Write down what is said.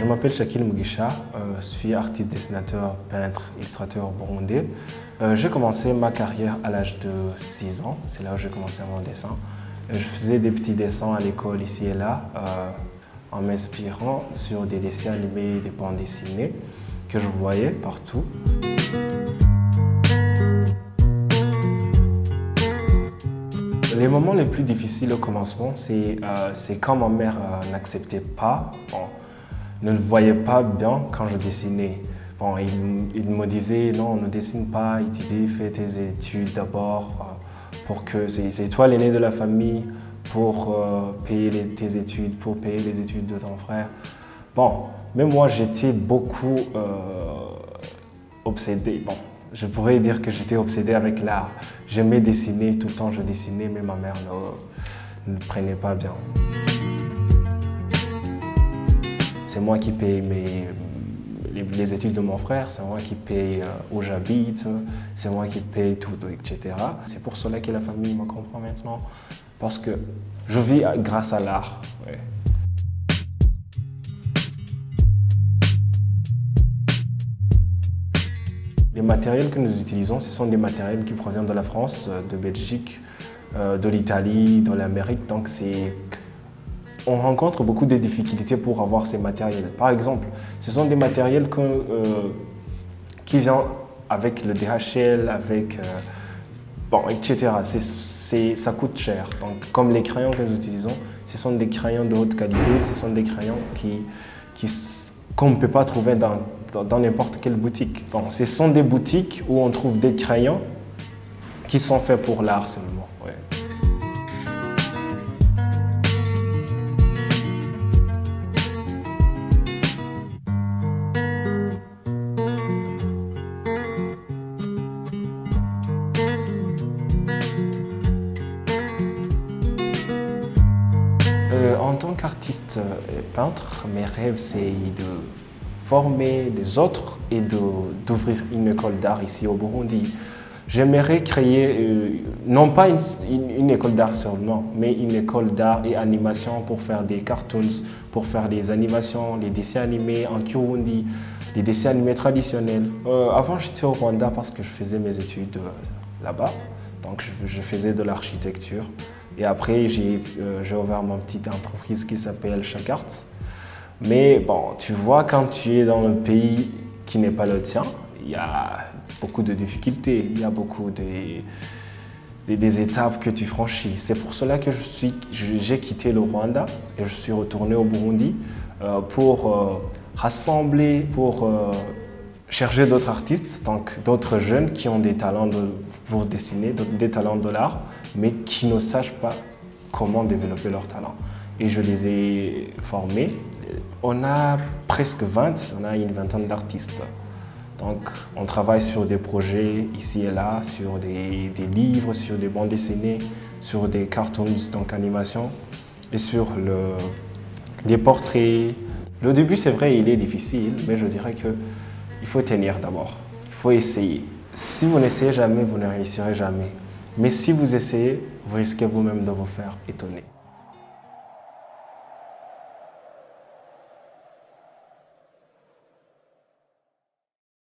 Je m'appelle Shakil Mugisha, je suis artiste, dessinateur, peintre, illustrateur burundais. J'ai commencé ma carrière à l'âge de 6 ans, c'est là où j'ai commencé mon dessin. Je faisais des petits dessins à l'école ici et là, en m'inspirant sur des dessins animés, des bandes dessinées que je voyais partout. Les moments les plus difficiles au commencement, c'est quand ma mère n'acceptait pas, ne le voyait pas bien quand je dessinais. Bon, il me disait non, ne dessine pas, il disait fais tes études d'abord, pour que c'est toi l'aîné de la famille pour payer tes études, pour payer les études de ton frère. Bon, même moi j'étais beaucoup obsédé. Bon, je pourrais dire que j'étais obsédé avec l'art. J'aimais dessiner, tout le temps je dessinais, mais ma mère ne le prenait pas bien. C'est moi qui paye les études de mon frère, c'est moi qui paye où j'habite, c'est moi qui paye tout, etc. C'est pour cela que la famille me comprend maintenant, parce que je vis grâce à l'art. Ouais. Les matériels que nous utilisons, ce sont des matériels qui proviennent de la France, de Belgique, de l'Italie, de l'Amérique. Donc on rencontre beaucoup de difficultés pour avoir ces matériels. Par exemple, ce sont des matériels qui viennent avec le DHL, avec bon, etc. Ça coûte cher. Donc, comme les crayons que nous utilisons, ce sont des crayons de haute qualité, ce sont des crayons qu'on ne peut pas trouver dans n'importe quelle boutique. Bon, ce sont des boutiques où on trouve des crayons qui sont faits pour l'art seulement. Ouais. En tant qu'artiste et peintre, mes rêves, c'est de former des autres et d'ouvrir une école d'art ici au Burundi. J'aimerais créer, non pas une école d'art seulement, mais une école d'art et animation pour faire des cartoons, pour faire des animations, les dessins animés en Kirundi, les dessins animés traditionnels. Avant, j'étais au Rwanda parce que je faisais mes études là-bas, donc je faisais de l'architecture. Et après, j'ai ouvert ma petite entreprise qui s'appelle Shakart. Mais bon, tu vois, quand tu es dans un pays qui n'est pas le tien, il y a beaucoup de difficultés, il y a beaucoup des étapes que tu franchis. C'est pour cela que j'ai quitté le Rwanda et je suis retourné au Burundi pour rassembler, pour chercher d'autres artistes, donc d'autres jeunes qui ont des talents pour dessiner, des talents de l'art, mais qui ne sachent pas comment développer leurs talents. Et je les ai formés. On a presque 20, on a une vingtaine d'artistes. Donc on travaille sur des projets ici et là, sur des livres, sur des bandes dessinées, sur des cartoons, donc animation, et sur les portraits. Le début, c'est vrai, il est difficile, mais je dirais qu'il faut tenir d'abord, il faut essayer. Si vous n'essayez jamais, vous ne réussirez jamais. Mais si vous essayez, vous risquez vous-même de vous faire étonner.